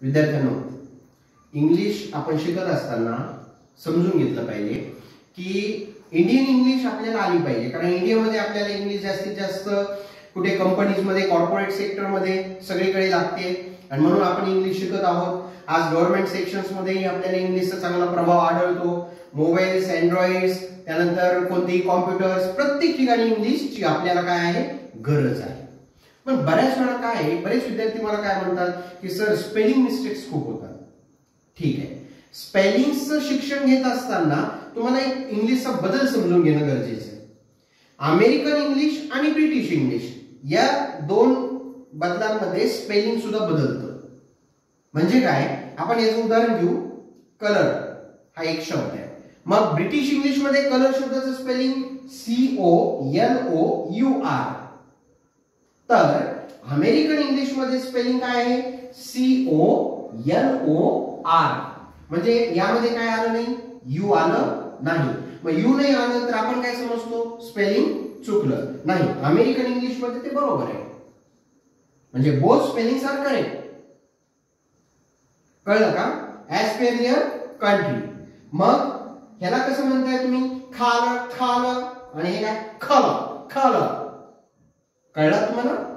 विद्यार्थ्यांनो, इंग्लिश आपण शिकत असताना समजून घेतलं पाहिजे की इंडियन इंग्लिश आपल्याला आली पाहिजे, कारण इंडियामध्ये आपल्याला इंग्लिश जास्तीत जास्त कुठे कंपनीज मध्ये, कॉर्पोरेट सेक्टर मध्ये सगळीकडे लागते आणि म्हणून आपण इंग्लिश शिकत आहोत. आज गव्हर्नमेंट सेक्शन्स मध्येही आपल्याला इंग्लिशचा चांगला प्रभाव आढळतो. मोबाईल्स, अँड्रॉइड्स, त्यानंतर कोणतेही कॉम्प्युटर्स, प्रत्येक ठिकाणी इंग्लिशची आपल्याला काय आहे, गरज आहे. पण बऱ्याच वेळा काय आहे, बरेच विद्यार्थी मला काय म्हणतात की सर स्पेलिंग मिस्टेक्स खूप होतात. ठीक आहे, स्पेलिंगचं शिक्षण घेत असताना तुम्हाला एक इंग्लिशचा बदल समजून घेणं गरजेचं आहे. अमेरिकन इंग्लिश आणि ब्रिटिश इंग्लिश या दोन बदलांमध्ये स्पेलिंग सुद्धा बदलतं. म्हणजे काय, आपण याचं उदाहरण घेऊ. कलर हा एक शब्द आहे. मग ब्रिटिश इंग्लिश मध्ये कलर शब्दाचं स्पेलिंग COLOUR, तर अमेरिकन इंग्लिश मध्ये स्पेलिंग काय आहे, COLOR. म्हणजे यामध्ये काय आलं नाही, यू आलं नाही. मग यू नाही आलं तर आपण काय समजतो, स्पेलिंग चुकलं. नाही, अमेरिकन इंग्लिश मध्ये ते बरोबर आहे. म्हणजे बोथ स्पेलिंग्स आर करेक्ट. कळलं का? As per their country. मग ह्याला कसं म्हणताय तुम्ही, खाल खाल, आणि हे काय, खल खल. कळलं तुम्हाला?